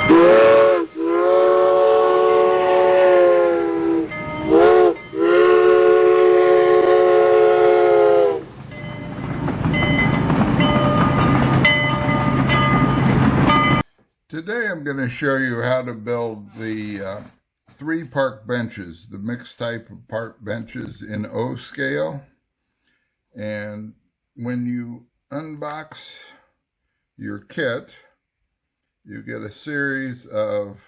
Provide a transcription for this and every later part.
Today I'm going to show you how to build the 3 park benches, the mixed type of park benches in O scale. And when you unbox your kit, you get a series of,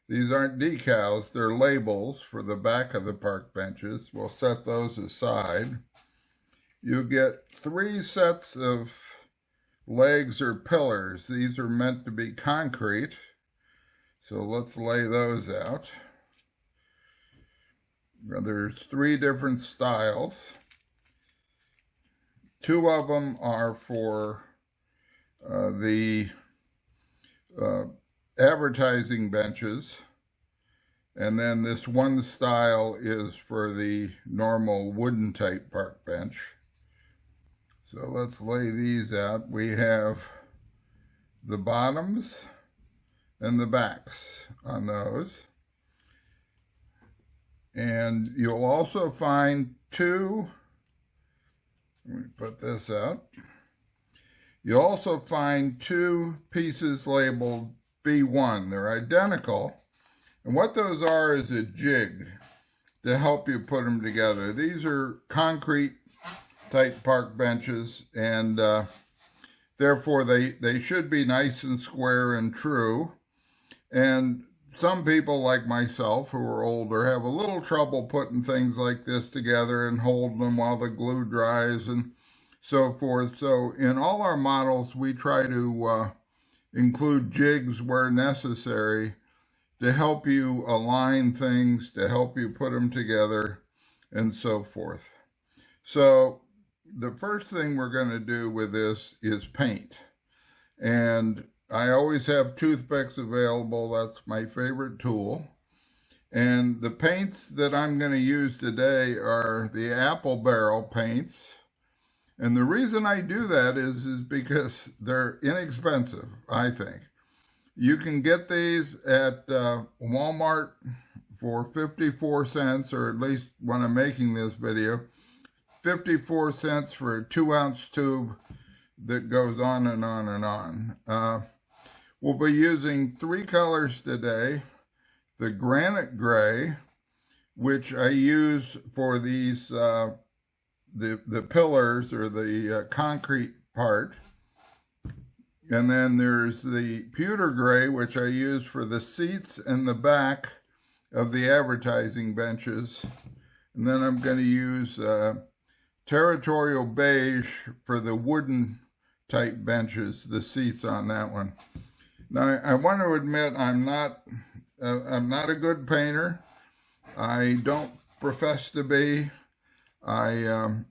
these aren't decals, they're labels for the back of the park benches. We'll set those aside. You get 3 sets of legs or pillars. These are meant to be concrete, so let's lay those out. There's 3 different styles. 2 of them are for the advertising benches, and then this one style is for the normal wooden type park bench. So let's lay these out. We have the bottoms and the backs on those. And you'll also find 2, let me put this out. You'll also find 2 pieces labeled B1. They're identical. And what those are is a jig to help you put them together. These are concrete type park benches, and therefore they should be nice and square and true. And some people like myself who are older have a little trouble putting things like this together and holding them while the glue dries and so forth. So in all our models we try to include jigs where necessary to help you align things, to help you put them together, and so forth. So the first thing we're going to do with this is paint. And I always have toothpicks available. That's my favorite tool. And the paints that I'm going to use today are the apple barrel paints. And the reason I do that is because they're inexpensive, I think. You can get these at Walmart for 54 cents, or at least when I'm making this video, 54 cents for a 2-ounce tube that goes on and on and on. We'll be using 3 colors today. The granite gray, which I use for these, the pillars or the concrete part. And then there's the pewter gray, which I use for the seats and the back of the advertising benches. And then I'm going to use territorial beige for the wooden type benches, the seats on that one. Now, I want to admit I'm not a good painter. I don't profess to be. I'm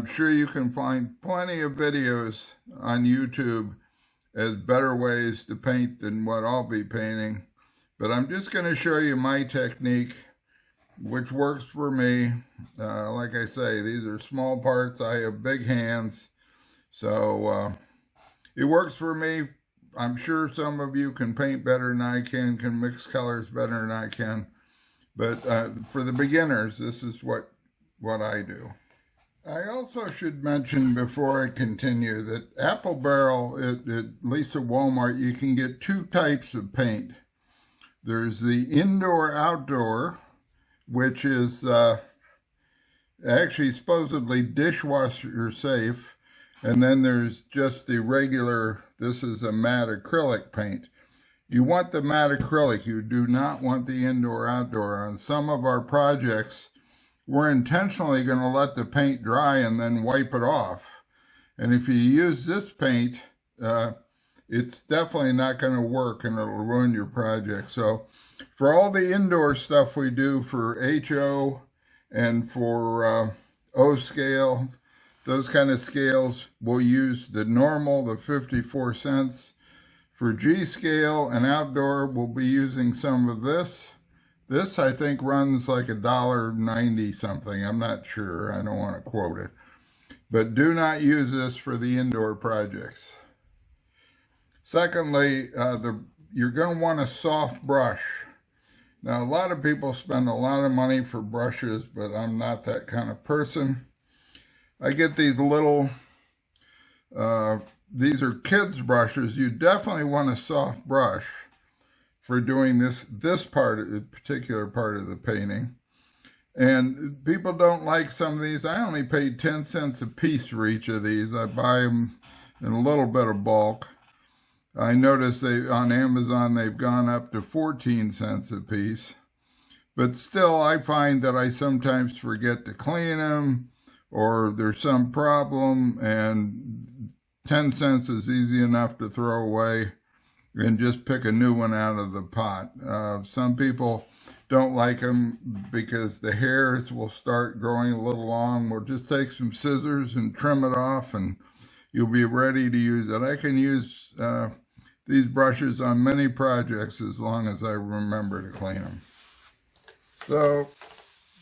sure you can find plenty of videos on YouTube as better ways to paint than what I'll be painting. But I'm just going to show you my technique, which works for me. Like I say, these are small parts. I have big hands. So it works for me. I'm sure some of you can paint better than I can mix colors better than I can. But for the beginners, this is what I do. I also should mention before I continue that Apple Barrel, at least at Walmart, you can get 2 types of paint. There's the indoor-outdoor, which is actually supposedly dishwasher safe. And then there's just the regular, this is a matte acrylic paint. You want the matte acrylic, you do not want the indoor-outdoor. On some of our projects, we're intentionally going to let the paint dry and then wipe it off. And if you use this paint, it's definitely not going to work and it'll ruin your project. So for all the indoor stuff we do for HO and for O scale, those kind of scales, we'll use the normal, the 54 cents. For G scale and outdoor, we'll be using some of this. This, I think, runs like $1.90 something. I'm not sure. I don't want to quote it. But do not use this for the indoor projects. Secondly, the you're going to want a soft brush. Now, a lot of people spend a lot of money for brushes, but I'm not that kind of person. I get these little, these are kids' brushes. You definitely want a soft brush for doing this particular part of the painting. And people don't like some of these. I only paid 10 cents a piece for each of these. I buy them in a little bit of bulk. I noticed on Amazon they've gone up to 14 cents a piece. But still, I find that I sometimes forget to clean them, or there's some problem, and 10 cents is easy enough to throw away and just pick a new one out of the pot. Some people don't like them because the hairs will start growing a little long. We'll just take some scissors and trim it off, and you'll be ready to use it. I can use these brushes on many projects as long as I remember to clean them. So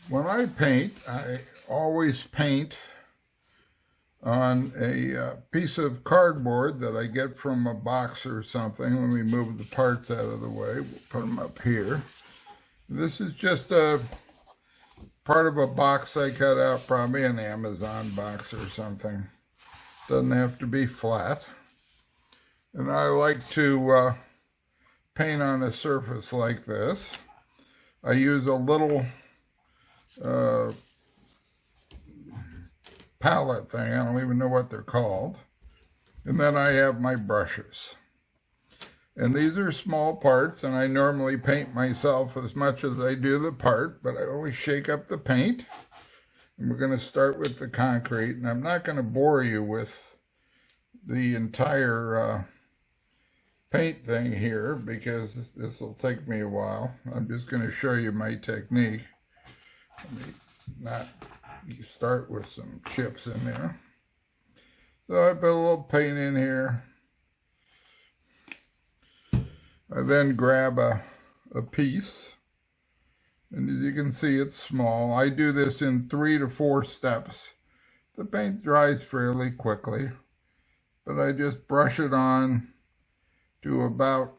when I paint, I always paint on a piece of cardboard that I get from a box or something. Let me move the parts out of the way. We'll put them up here. This is just a part of a box I cut out, probably an Amazon box or something. Doesn't have to be flat. And I like to paint on a surface like this. I use a little palette thing. I don't even know what they're called. And then I have my brushes. And these are small parts, and I normally paint myself as much as I do the part, but I always shake up the paint. And we're going to start with the concrete, and I'm not going to bore you with the entire paint thing here because this will take me a while. I'm just going to show you my technique. Let me not start with some chips in there. So I put a little paint in here. I then grab a piece, and as you can see, it's small. I do this in 3 to 4 steps. The paint dries fairly quickly, but I just brush it on to about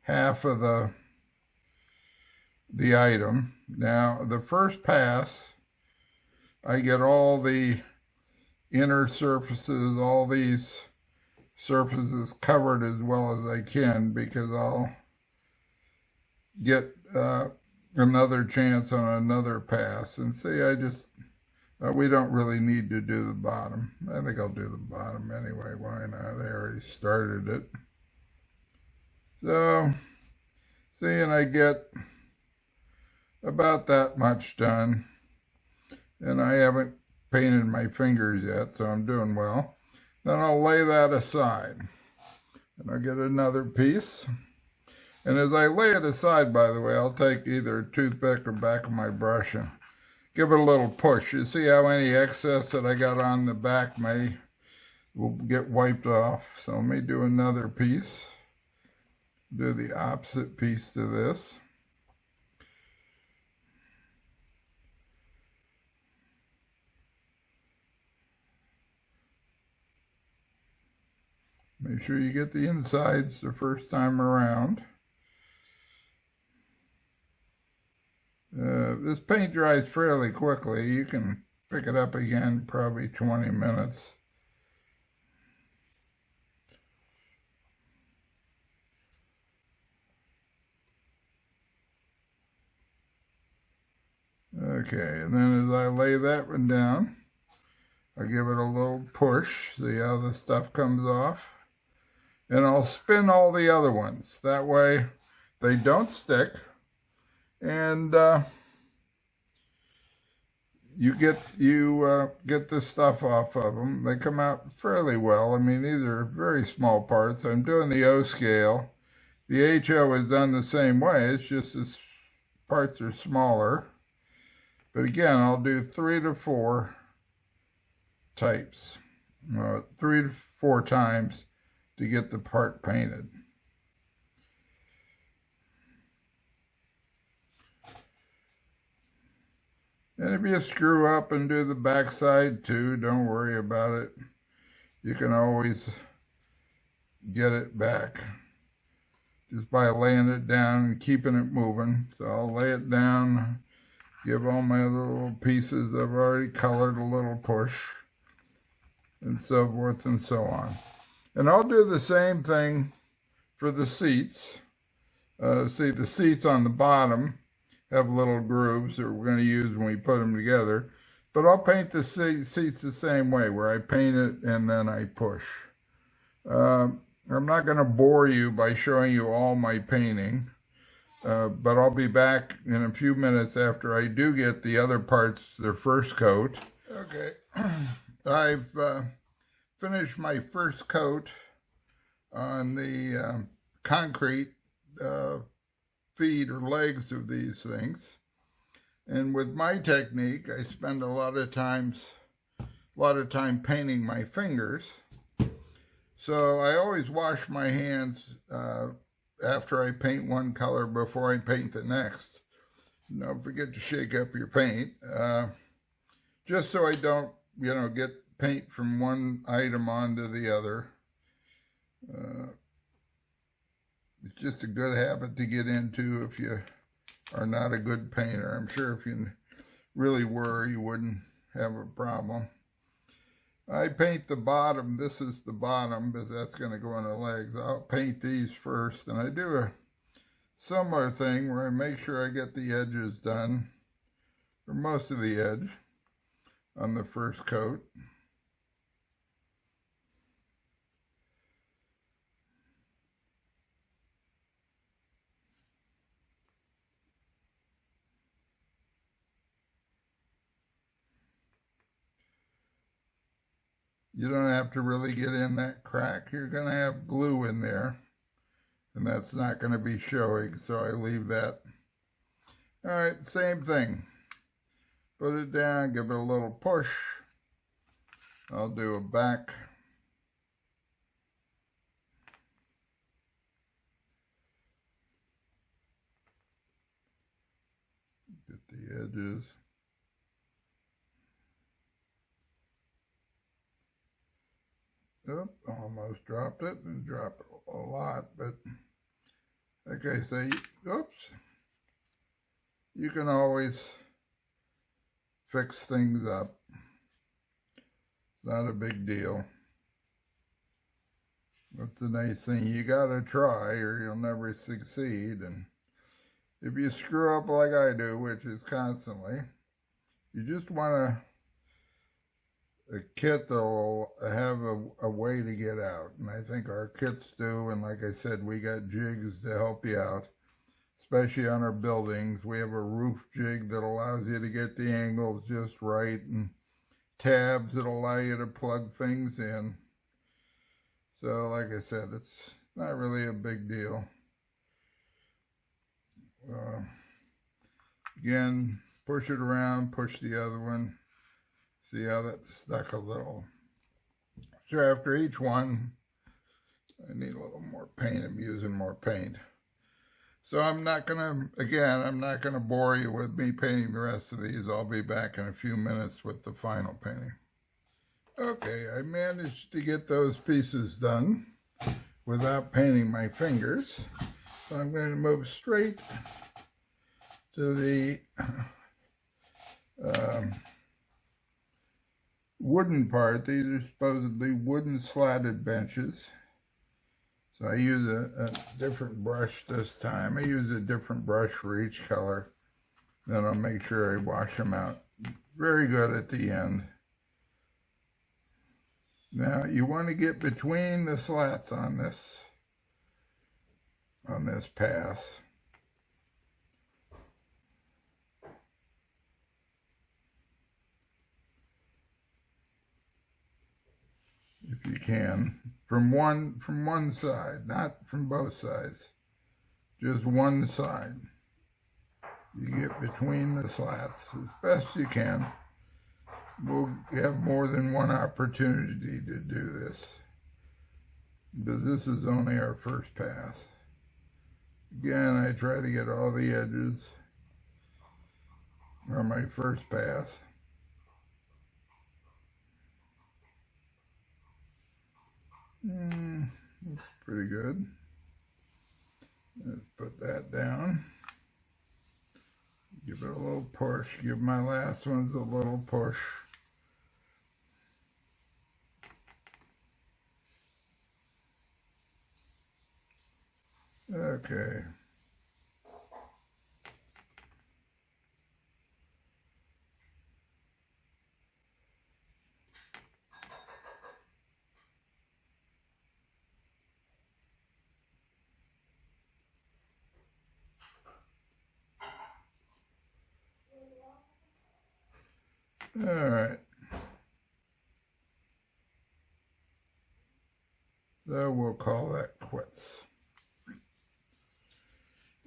half of the item. Now, the first pass, I get all the inner surfaces, all these surfaces covered as well as I can, because I'll get another chance on another pass. And see, we don't really need to do the bottom. I think I'll do the bottom anyway. Why not? I already started it. So, see, and I get about that much done. And I haven't painted my fingers yet, so I'm doing well. Then I'll lay that aside. And I'll get another piece. And as I lay it aside, by the way, I'll take either a toothpick or back of my brush and give it a little push. You see how any excess that I got on the back will get wiped off. So let me do another piece. Do the opposite piece to this. Make sure you get the insides the first time around. This paint dries fairly quickly. You can pick it up again probably 20 minutes. Okay, and then as I lay that one down, I give it a little push. See how the stuff comes off? And I'll spin all the other ones. That way they don't stick. And you get the stuff off of them. They come out fairly well. I mean, these are very small parts. I'm doing the O scale. The HO is done the same way. It's just the parts are smaller. But again, I'll do 3 to 4 types. 3 to 4 times to get the part painted. And if you screw up and do the backside too, don't worry about it. You can always get it back. just by laying it down and keeping it moving. So I'll lay it down, give all my other little pieces I've already colored a little push, and so forth and so on. And I'll do the same thing for the seats. See, the seats on the bottom have little grooves that we're going to use when we put them together. But I'll paint the seats the same way, where I paint it and then I push. I'm not going to bore you by showing you all my painting, but I'll be back in a few minutes after I do get the other parts, their first coat. Okay, I've finished my first coat on the concrete feet or legs of these things. And with my technique, I spend a lot of time painting my fingers. So I always wash my hands after I paint one color before I paint the next. Don't forget to shake up your paint, just so I don't, get paint from one item onto the other. It's just a good habit to get into if you are not a good painter. I'm sure if you really were, you wouldn't have a problem. I paint the bottom. This is the bottom, because that's going to go on the legs. I'll paint these first, and I do a similar thing where I make sure I get the edges done, or most of the edge, on the first coat. You don't have to really get in that crack. You're going to have glue in there, and that's not going to be showing, so I leave that. All right, same thing. Put it down, give it a little push. I'll do a back. Get the edges. Oop, almost dropped it, and dropped a lot, but like I say, oops, you can always fix things up. It's not a big deal. That's the nice thing. You gotta try or you'll never succeed. And if you screw up like I do, which is constantly, you just want a kit that will have a way to get out. And I think our kits do. And like I said, we got jigs to help you out, especially on our buildings. We have a roof jig that allows you to get the angles just right, and tabs that allow you to plug things in. So like I said, it's not really a big deal. Again, push it around, push the other one. See how that stuck a little. So after each one, I need a little more paint. I'm using more paint. So I'm not going to bore you with me painting the rest of these. I'll be back in a few minutes with the final painting. Okay, I managed to get those pieces done without painting my fingers. So I'm going to move straight to the wooden part. These are supposedly wooden slatted benches. So I use a different brush this time. I use a different brush for each color. Then I'll make sure I wash them out very good at the end. Now you want to get between the slats on this pass. If you can, from one side, not from both sides, just one side. You get between the slats as best you can. We'll have more than one opportunity to do this, because this is only our first pass. Again, I try to get all the edges on my first pass. Pretty good. Give it a little push. Give my last ones a little push. Okay. All right. So we'll call that quits.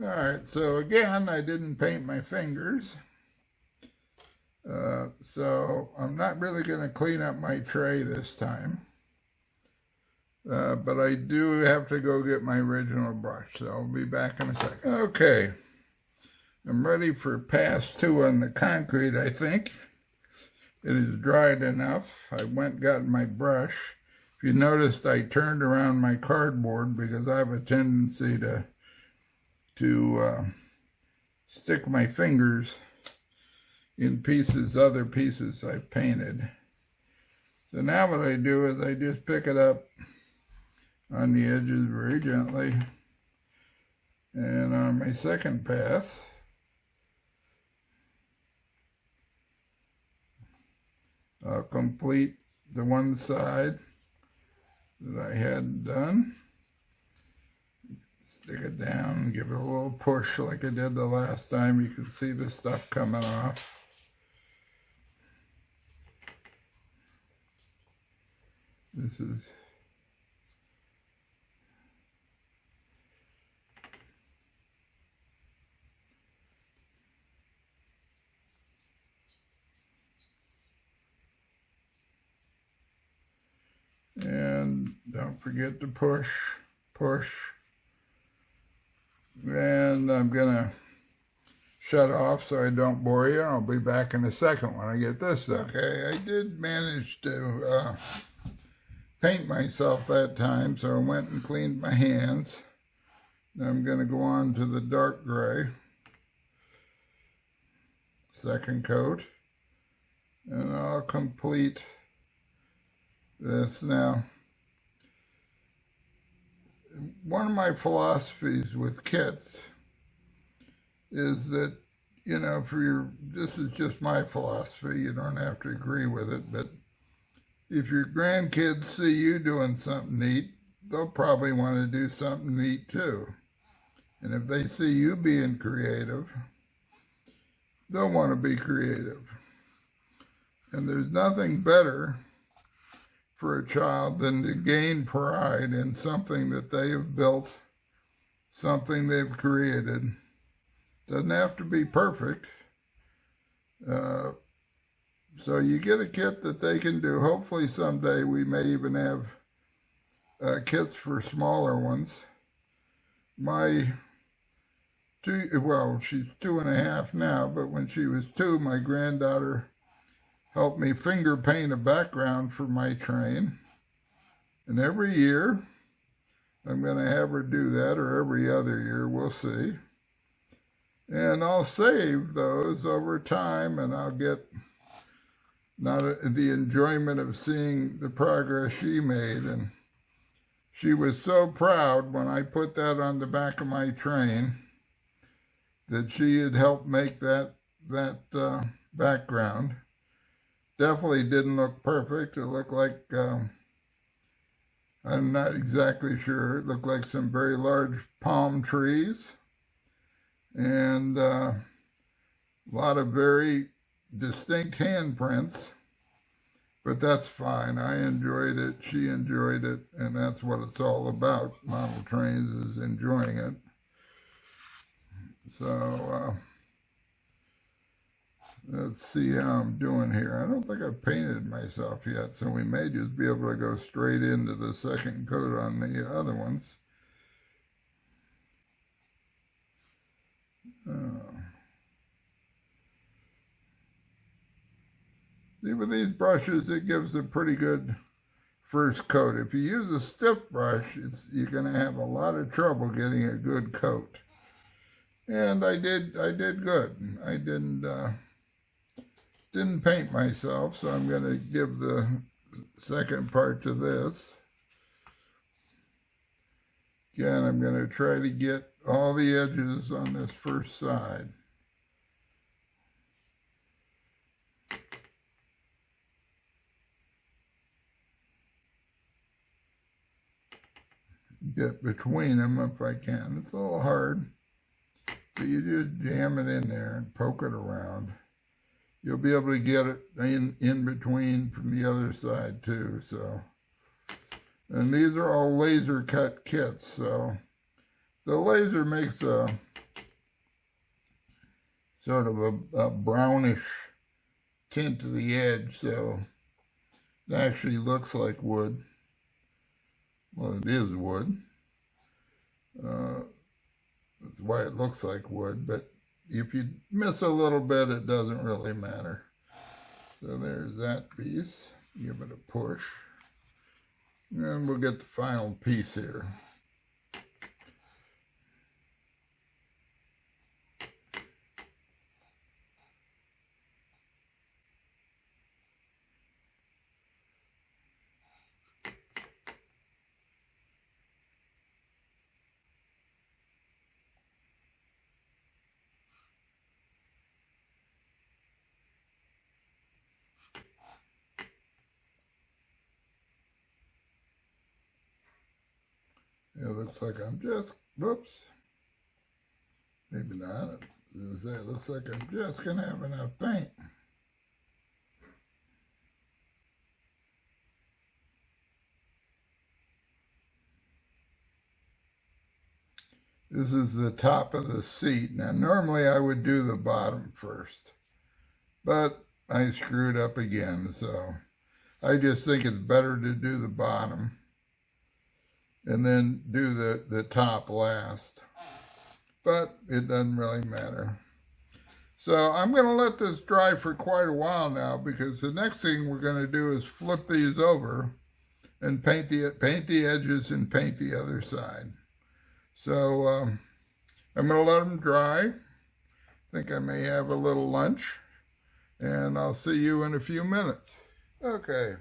All right, so again, I didn't paint my fingers. So I'm not really going to clean up my tray this time. But I do have to go get my original brush, so I'll be back in a second. Okay, I'm ready for pass 2 on the concrete, I think. It is dried enough. I went and got my brush. If you noticed, I turned around my cardboard because I have a tendency to stick my fingers in other pieces I've painted. So now what I do is I just pick it up on the edges very gently. And on my second pass, I'll complete the one side that I had done. Stick it down, give it a little push like I did the last time. You can see the stuff coming off. This is and don't forget to push. And I'm gonna shut off so I don't bore you. I'll be back in a second when I get this done. Okay, I did manage to paint myself that time, so I went and cleaned my hands. Now I'm gonna go on to the dark gray. Second coat. And I'll complete this now. One of my philosophies with kits is that, you know, this is just my philosophy, you don't have to agree with it, but if your grandkids see you doing something neat, they'll probably want to do something neat too. And if they see you being creative, they'll want to be creative. And there's nothing better for a child than to gain pride in something that they have built, something they've created. Doesn't have to be perfect. So you get a kit that they can do. Hopefully someday we may even have kits for smaller ones. She's 2.5 now, but when she was 2, my granddaughter helped me finger paint a background for my train. And every year, I'm going to have her do that, or every other year, we'll see. And I'll save those over time, and I'll get the enjoyment of seeing the progress she made. And she was so proud when I put that on the back of my train that she had helped make that background. Definitely didn't look perfect. It looked like, I'm not exactly sure, it looked like some very large palm trees and a lot of very distinct handprints, but that's fine. I enjoyed it, she enjoyed it, and that's what it's all about. Model trains is enjoying it. So, let's see how I'm doing here. I don't think I've painted myself yet, so we may just be able to go straight into the second coat on the other ones. See, with these brushes, it gives a pretty good first coat. If you use a stiff brush, you're going to have a lot of trouble getting a good coat. And I did good. I didn't paint myself, so I'm going to give the second part to this. Again, I'm going to try to get all the edges on this first side. Get between them if I can. It's a little hard, but you just jam it in there and poke it around. You'll be able to get it in between from the other side too. So, and these are all laser cut kits. So the laser makes a sort of a brownish tint to the edge, so it actually looks like wood. Well, it is wood. That's why it looks like wood, but if you miss a little bit, it doesn't really matter. So there's that piece. Give it a push. And we'll get the final piece here. It looks like I'm just, whoops, maybe not. It looks like I'm just going to have enough paint. This is the top of the seat. Now, normally I would do the bottom first, but I screwed up again, so I just think it's better to do the bottom and then do the top last. But it doesn't really matter. So I'm going to let this dry for quite a while now, because the next thing we're going to do is flip these over and paint the edges and paint the other side. So I'm going to let them dry. I think I may have a little lunch, and I'll see you in a few minutes. Okay.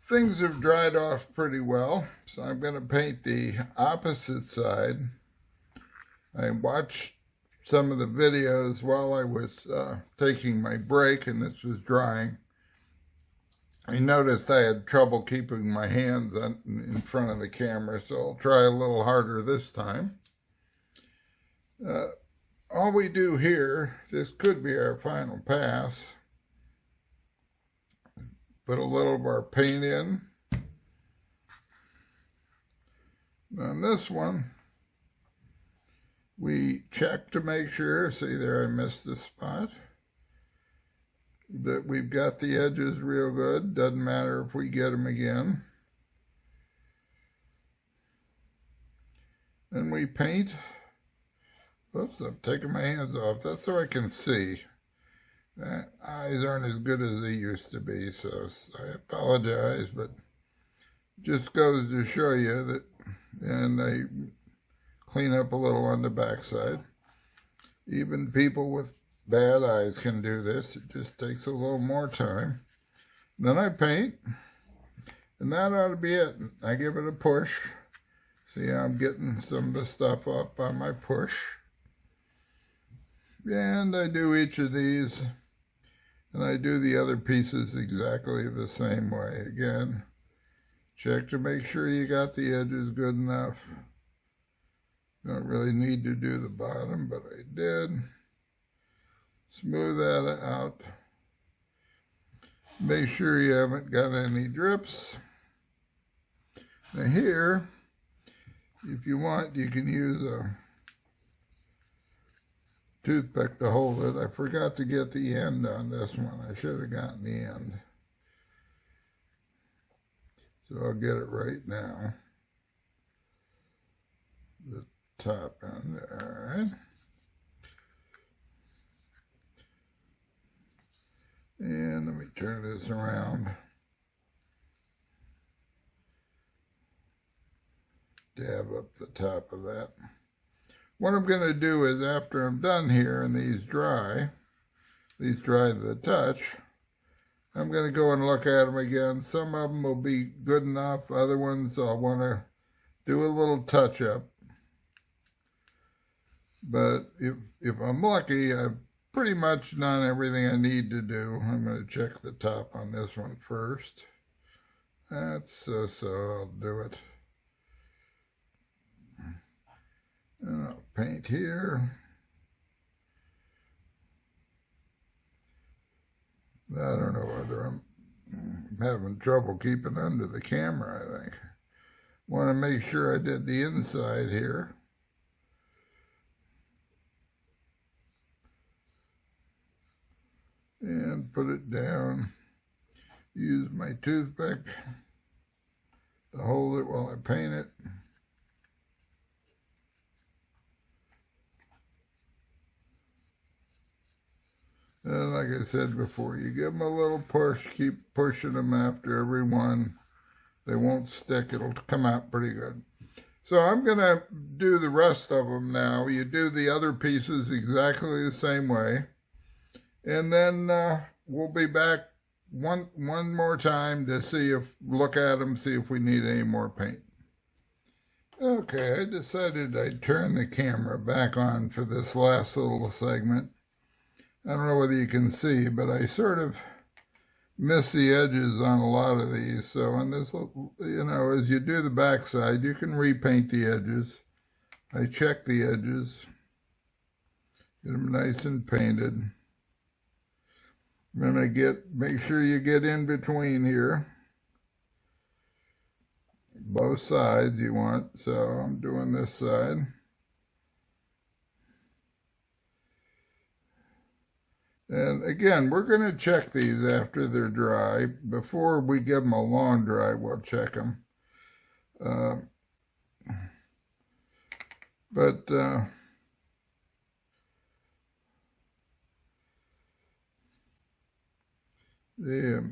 Things have dried off pretty well, so I'm going to paint the opposite side. I watched some of the videos while I was taking my break, and this was drying. I noticed I had trouble keeping my hands in front of the camera, so I'll try a little harder this time. All we do here, this could be our final pass. Put a little of our paint in. On this one, we check to make sure, see there I missed the spot, that we've got the edges real good. Doesn't matter if we get them again. And we paint. Oops, I'm taking my hands off. That's so I can see. Eyes aren't as good as they used to be, so I apologize, but just goes to show you that, and I clean up a little on the backside. Even people with bad eyes can do this. It just takes a little more time. Then I paint, and that ought to be it. I give it a push. See how I'm getting some of the stuff up on my push. And I do each of these, and I do the other pieces exactly the same way. Again, check to make sure you got the edges good enough. Don't really need to do the bottom, but I did. Smooth that out. Make sure you haven't got any drips. Now here, if you want, you can use a toothpick to hold it. I forgot to get the end on this one. I should have gotten the end. So I'll get it right now. The top end, all right. And let me turn this around. Dab up the top of that. what I'm going to do is after I'm done here and these dry to the touch, I'm going to go and look at them again. Some of them will be good enough. Other ones I'll want to do a little touch up. But if I'm lucky, I've pretty much done everything I need to do. I'm going to check the top on this one first. That's so, I'll do it. And I'll paint here. I don't know whether I'm having trouble keeping under the camera, I think. Want to make sure I did the inside here. And put it down. Use my toothpick to hold it while I paint it. And like I said before, you give them a little push, keep pushing them after every one. They won't stick, it'll come out pretty good. So I'm going to do the rest of them now. You do the other pieces exactly the same way. And then we'll be back one more time to look at them, see if we need any more paint. Okay, I decided I'd turn the camera back on for this last little segment. I don't know whether you can see, but I sort of miss the edges on a lot of these. So on this, as you do the backside, you can repaint the edges. I check the edges, get them nice and painted. Then make sure you get in between here. Both sides you want, so I'm doing this side. And again, we're going to check these after they're dry. Before we give them a long dry, we'll check them. I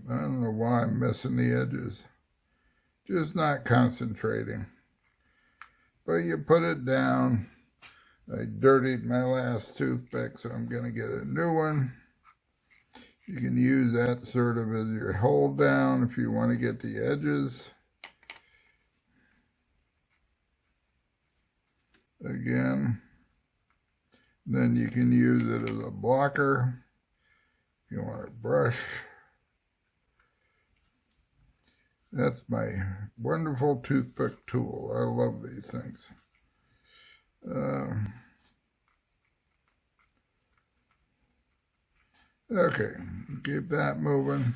don't know why I'm missing the edges. Just not concentrating. But you put it down. I dirtied my last toothpick, so I'm going to get a new one. You can use that sort of as your hold down if you want to get the edges. Again. Then you can use it as a blocker if you want to brush. That's my wonderful toothpick tool. I love these things. Okay, keep that moving.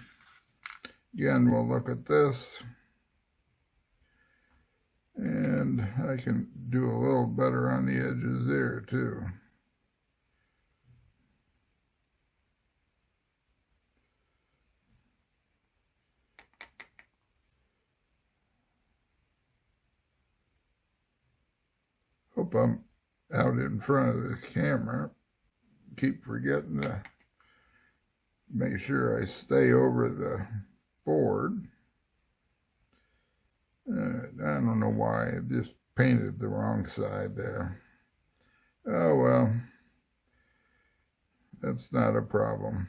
Again, we'll look at this. And I can do a little better on the edges there, too. Hope I'm out in front of this camera. Keep forgetting to make sure I stay over the board. I don't know why, I just painted the wrong side there. Oh well, that's not a problem.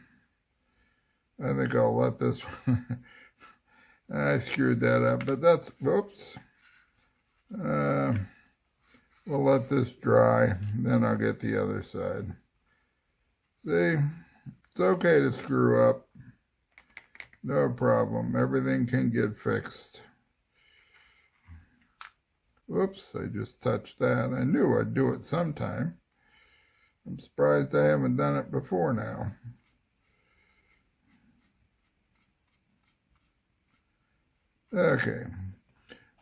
I think I'll let this one, I screwed that up, but that's, whoops. We'll let this dry, then I'll get the other side. See, it's okay to screw up. No problem, everything can get fixed. Whoops, I just touched that. I knew I'd do it sometime. I'm surprised I haven't done it before now. Okay,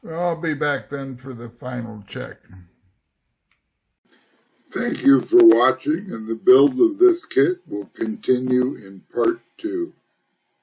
well, I'll be back then for the final check. Thank you for watching, and the build of this kit will continue in part 2.